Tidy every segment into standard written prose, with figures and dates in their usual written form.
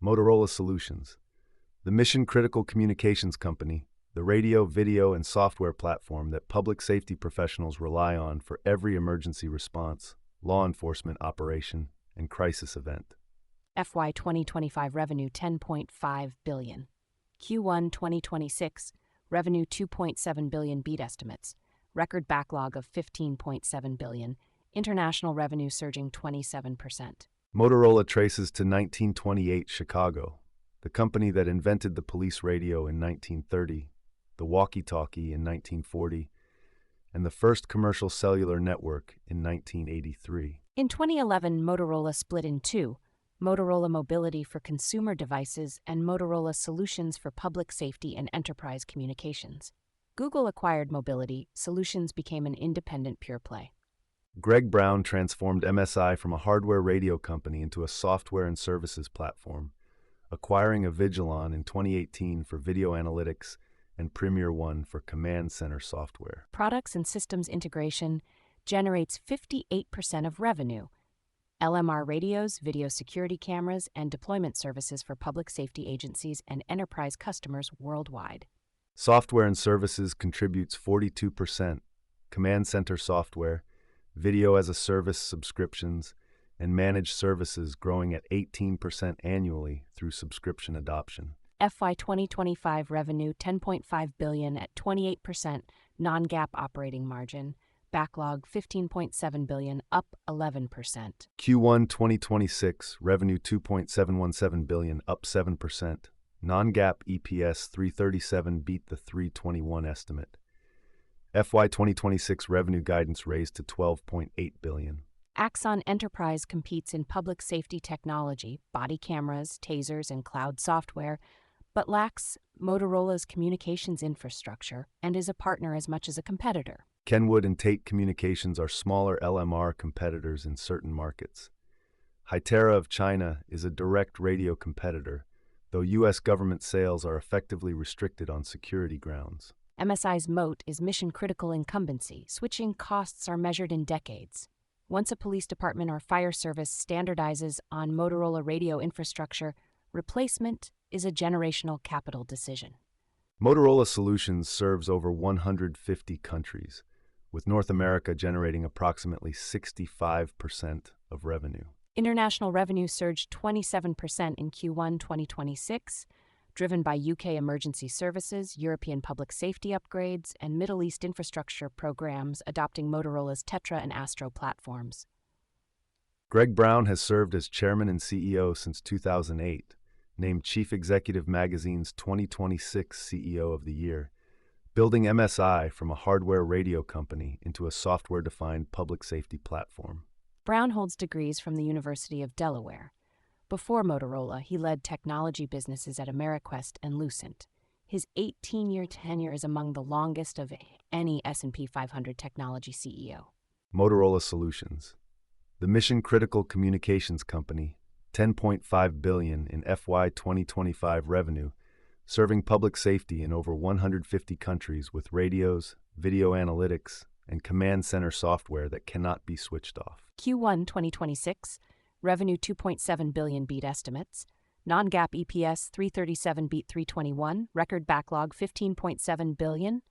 Motorola Solutions, the mission-critical communications company, the radio, video, and software platform that public safety professionals rely on for every emergency response, law enforcement operation, and crisis event. FY 2025 revenue $10.5 billion. Q1 2026 revenue $2.7 billion beat estimates. Record backlog of $15.7 billion. International revenue surging 27%. Motorola traces to 1928 Chicago, the company that invented the police radio in 1930, the walkie-talkie in 1940, and the first commercial cellular network in 1983. In 2011, Motorola split in two: Motorola Mobility for consumer devices and Motorola Solutions for public safety and enterprise communications. Google acquired Mobility, Solutions became an independent pure play. Greg Brown transformed MSI from a hardware radio company into a software and services platform, acquiring Avigilon in 2018 for video analytics and Premier One for command center software. Products and systems integration generates 58% of revenue. LMR radios, video security cameras, and deployment services for public safety agencies and enterprise customers worldwide. Software and services contributes 42%, command center software, video as a service subscriptions, and managed services growing at 18% annually through subscription adoption. FY 2025 revenue $10.5 billion at 28% non-GAAP operating margin. Backlog $15.7 billion, up 11%. Q1 2026 revenue $2.717 billion, up 7%. Non-GAAP EPS $3.37 beat the $3.21 estimate. FY 2026 revenue guidance raised to $12.8 billion. Axon Enterprise competes in public safety technology, body cameras, tasers, and cloud software, but lacks Motorola's communications infrastructure and is a partner as much as a competitor. Kenwood and Tate Communications are smaller LMR competitors in certain markets. Hytera of China is a direct radio competitor, though U.S. government sales are effectively restricted on security grounds. MSI's moat is mission-critical incumbency. Switching costs are measured in decades. Once a police department or fire service standardizes on Motorola radio infrastructure, replacement is a generational capital decision. Motorola Solutions serves over 150 countries, with North America generating approximately 65% of revenue. International revenue surged 27% in Q1 2026, driven by UK emergency services, European public safety upgrades, and Middle East infrastructure programs adopting Motorola's Tetra and Astro platforms. Greg Brown has served as chairman and CEO since 2008, named Chief Executive Magazine's 2026 CEO of the Year, building MSI from a hardware radio company into a software-defined public safety platform. Brown holds degrees from the University of Delaware. Before Motorola, he led technology businesses at AmeriQuest and Lucent. His 18-year tenure is among the longest of any S&P 500 technology CEO. Motorola Solutions, the mission-critical communications company, $10.5 billion in FY 2025 revenue, serving public safety in over 150 countries with radios, video analytics, and command center software that cannot be switched off. Q1 2026 revenue $2.7 billion beat estimates. Non-GAAP EPS $3.37 beat $3.21. Record backlog $15.7 billion.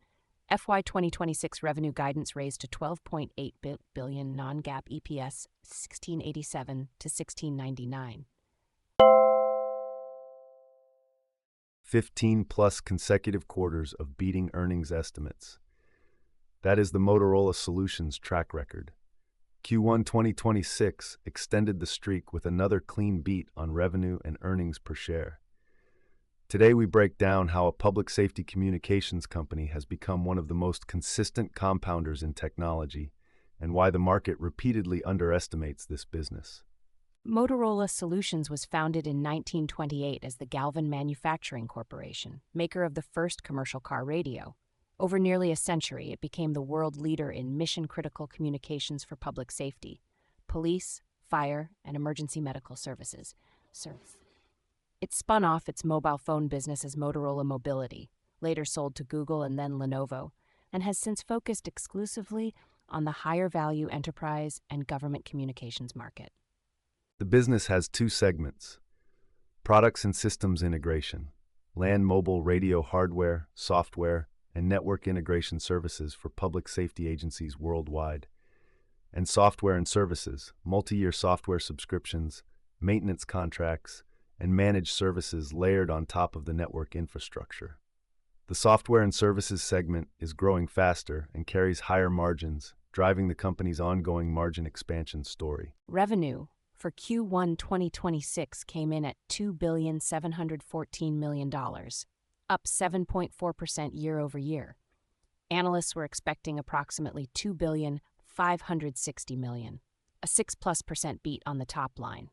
FY 2026 revenue guidance raised to $12.8 billion. Non-GAAP EPS $16.87 to $16.99. 15-plus consecutive quarters of beating earnings estimates. That is the Motorola Solutions track record. Q1 2026 extended the streak with another clean beat on revenue and earnings per share. Today we break down how a public safety communications company has become one of the most consistent compounders in technology and why the market repeatedly underestimates this business. Motorola Solutions was founded in 1928 as the Galvin Manufacturing Corporation, maker of the first commercial car radio. Over nearly a century, it became the world leader in mission-critical communications for public safety, police, fire, and emergency medical services. It spun off its mobile phone business as Motorola Mobility, later sold to Google and then Lenovo, and has since focused exclusively on the higher-value enterprise and government communications market. The business has two segments. Products and systems integration, land mobile radio hardware, software, and network integration services for public safety agencies worldwide. And software and services, multi-year software subscriptions, maintenance contracts, and managed services layered on top of the network infrastructure. The software and services segment is growing faster and carries higher margins, driving the company's ongoing margin expansion story. Revenue for Q1 2026 came in at $2,714 million, up 7.4% year over year. Analysts were expecting approximately $2,560 million, a 6+% beat on the top line.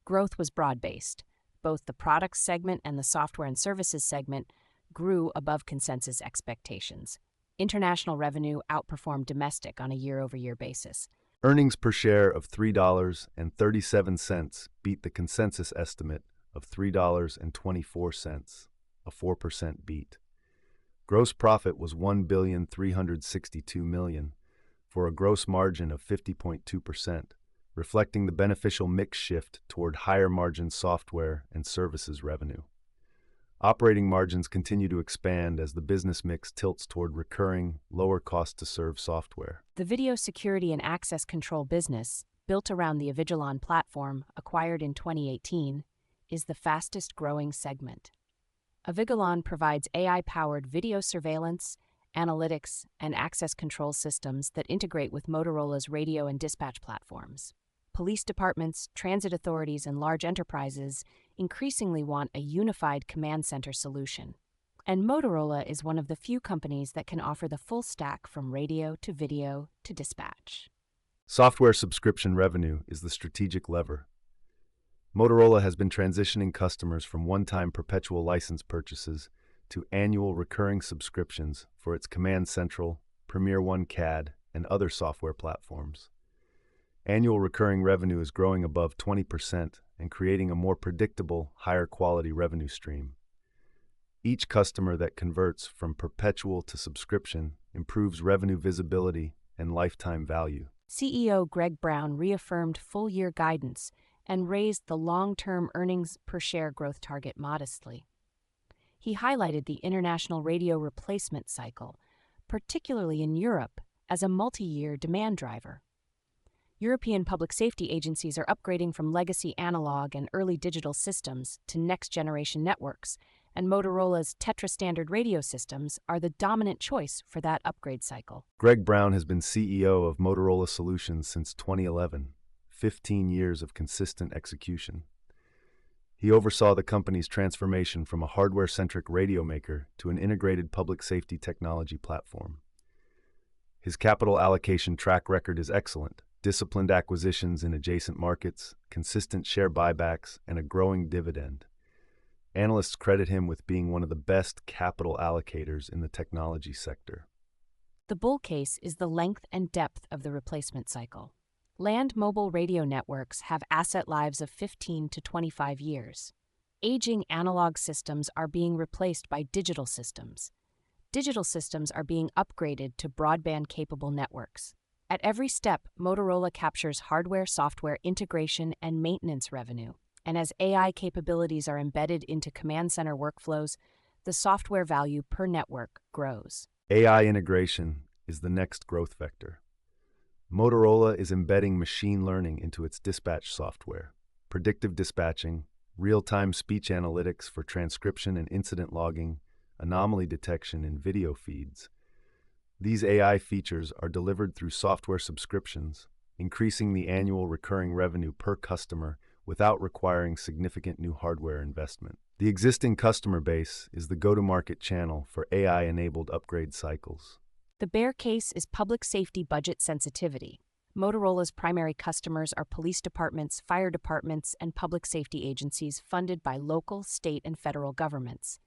Growth was broad-based. Both the products segment and the software and services segment grew above consensus expectations. International revenue outperformed domestic on a year-over-year basis. Earnings per share of $3.37 beat the consensus estimate of $3.24, a 4% beat. Gross profit was $1,362 million, for a gross margin of 50.2%, reflecting the beneficial mix shift toward higher-margin software and services revenue. Operating margins continue to expand as the business mix tilts toward recurring, lower-cost-to-serve software. The video security and access control business, built around the Avigilon platform, acquired in 2018, is the fastest-growing segment. Avigilon provides AI-powered video surveillance, analytics, and access control systems that integrate with Motorola's radio and dispatch platforms. Police departments, transit authorities, and large enterprises increasingly want a unified command center solution. And Motorola is one of the few companies that can offer the full stack from radio to video to dispatch. Software subscription revenue is the strategic lever. Motorola has been transitioning customers from one-time perpetual license purchases to annual recurring subscriptions for its Command Central, Premier One CAD, and other software platforms. Annual recurring revenue is growing above 20% and creating a more predictable, higher-quality revenue stream. Each customer that converts from perpetual to subscription improves revenue visibility and lifetime value. CEO Greg Brown reaffirmed full-year guidance and raised the long-term earnings per share growth target modestly. He highlighted the international radio replacement cycle, particularly in Europe, as a multi-year demand driver. European public safety agencies are upgrading from legacy analog and early digital systems to next-generation networks, and Motorola's Tetra standard radio systems are the dominant choice for that upgrade cycle. Greg Brown has been CEO of Motorola Solutions since 2011, 15 years of consistent execution. He oversaw the company's transformation from a hardware-centric radio maker to an integrated public safety technology platform. His capital allocation track record is excellent. Disciplined acquisitions in adjacent markets, consistent share buybacks, and a growing dividend. Analysts credit him with being one of the best capital allocators in the technology sector. The bull case is the length and depth of the replacement cycle. Land mobile radio networks have asset lives of 15 to 25 years. Aging analog systems are being replaced by digital systems. Digital systems are being upgraded to broadband-capable networks. At every step, Motorola captures hardware, software, integration, and maintenance revenue. And as AI capabilities are embedded into command center workflows, the software value per network grows. AI integration is the next growth vector. Motorola is embedding machine learning into its dispatch software, predictive dispatching, real-time speech analytics for transcription and incident logging, anomaly detection in video feeds. These AI features are delivered through software subscriptions, increasing the annual recurring revenue per customer without requiring significant new hardware investment. The existing customer base is the go-to-market channel for AI-enabled upgrade cycles. The bear case is public safety budget sensitivity. Motorola's primary customers are police departments, fire departments, and public safety agencies funded by local, state, and federal governments.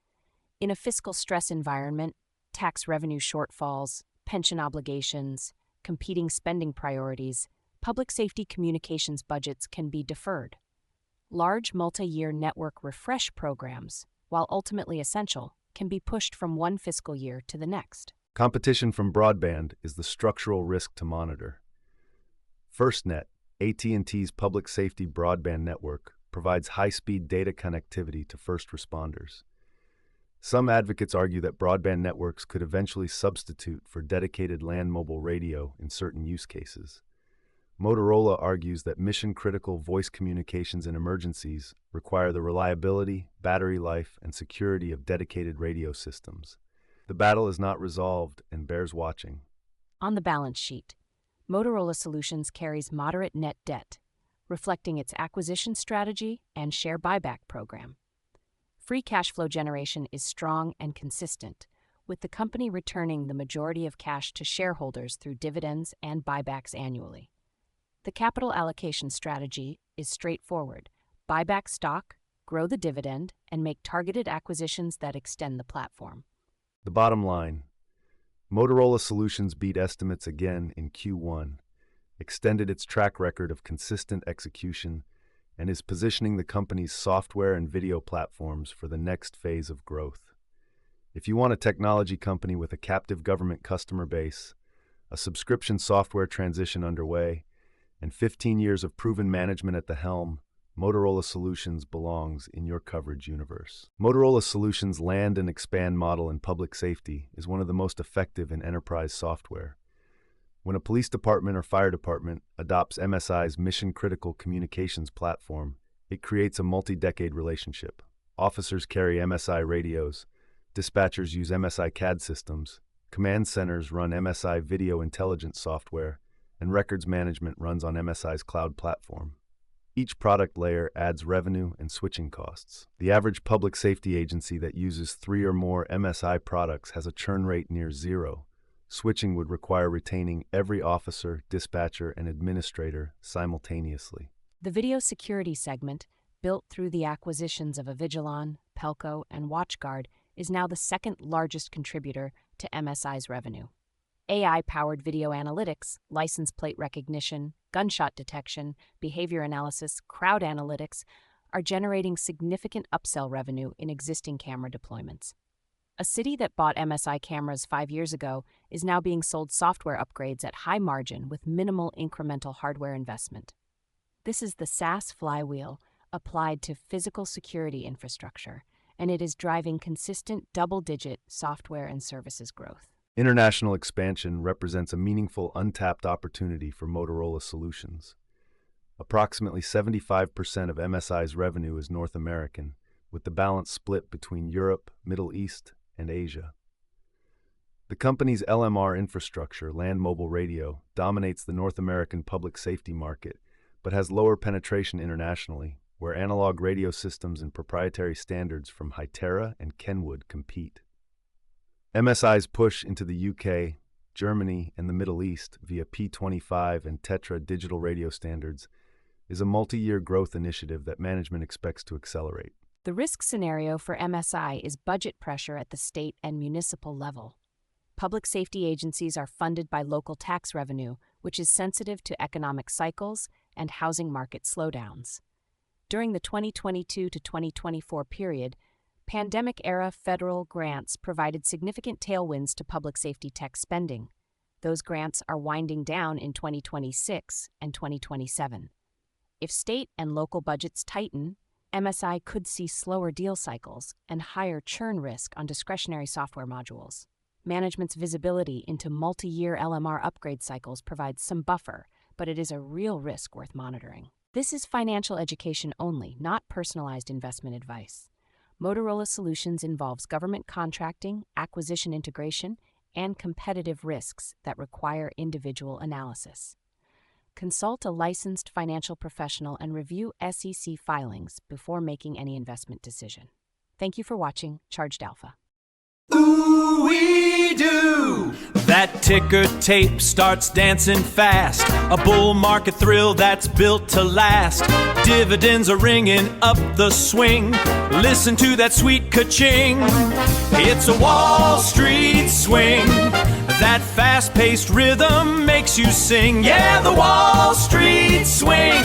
In a fiscal stress environment, tax revenue shortfalls, pension obligations, competing spending priorities, public safety communications budgets can be deferred. Large multi-year network refresh programs, while ultimately essential, can be pushed from one fiscal year to the next. Competition from broadband is the structural risk to monitor. FirstNet, AT&T's public safety broadband network, provides high-speed data connectivity to first responders. Some advocates argue that broadband networks could eventually substitute for dedicated land mobile radio in certain use cases. Motorola argues that mission-critical voice communications in emergencies require the reliability, battery life, and security of dedicated radio systems. The battle is not resolved and bears watching. On the balance sheet, Motorola Solutions carries moderate net debt, reflecting its acquisition strategy and share buyback program. Free cash flow generation is strong and consistent, with the company returning the majority of cash to shareholders through dividends and buybacks annually. The capital allocation strategy is straightforward: buy back stock, grow the dividend, and make targeted acquisitions that extend the platform. The bottom line: Motorola Solutions beat estimates again in Q1, extended its track record of consistent execution, and is positioning the company's software and video platforms for the next phase of growth. If you want a technology company with a captive government customer base, a subscription software transition underway, and 15 years of proven management at the helm, Motorola Solutions belongs in your coverage universe. Motorola Solutions' land and expand model in public safety is one of the most effective in enterprise software. When a police department or fire department adopts MSI's mission-critical communications platform, it creates a multi-decade relationship. Officers carry MSI radios, dispatchers use MSI CAD systems, command centers run MSI video intelligence software, and records management runs on MSI's cloud platform. Each product layer adds revenue and switching costs. The average public safety agency that uses 3 or more MSI products has a churn rate near zero. Switching would require retaining every officer, dispatcher, and administrator simultaneously. The video security segment, built through the acquisitions of Avigilon, Pelco, and WatchGuard, is now the second largest contributor to MSI's revenue. AI-powered video analytics, license plate recognition, gunshot detection, behavior analysis, crowd analytics are generating significant upsell revenue in existing camera deployments. A city that bought MSI cameras 5 years ago is now being sold software upgrades at high margin with minimal incremental hardware investment. This is the SaaS flywheel applied to physical security infrastructure, and it is driving consistent double-digit software and services growth. International expansion represents a meaningful untapped opportunity for Motorola Solutions. Approximately 75% of MSI's revenue is North American, with the balance split between Europe, Middle East, and Asia. The company's LMR infrastructure, land mobile radio, dominates the North American public safety market, but has lower penetration internationally, where analog radio systems and proprietary standards from Hytera and Kenwood compete. MSI's push into the UK, Germany, and the Middle East via P25 and Tetra digital radio standards is a multi-year growth initiative that management expects to accelerate. The risk scenario for MSI is budget pressure at the state and municipal level. Public safety agencies are funded by local tax revenue, which is sensitive to economic cycles and housing market slowdowns. During the 2022 to 2024 period, pandemic-era federal grants provided significant tailwinds to public safety tech spending. Those grants are winding down in 2026 and 2027. If state and local budgets tighten, MSI could see slower deal cycles and higher churn risk on discretionary software modules. Management's visibility into multi-year LMR upgrade cycles provides some buffer, but it is a real risk worth monitoring. This is financial education only, not personalized investment advice. Motorola Solutions involves government contracting, acquisition integration, and competitive risks that require individual analysis. Consult a licensed financial professional and review SEC filings before making any investment decision. Thank you for watching Charged Alpha. Ooh-wee-doo! That ticker tape starts dancing fast. A bull market thrill that's built to last. Dividends are ringing up the swing. Listen to that sweet ka-ching. It's a Wall Street swing. That fast-paced rhythm makes you sing. Yeah, the Wall Street swing.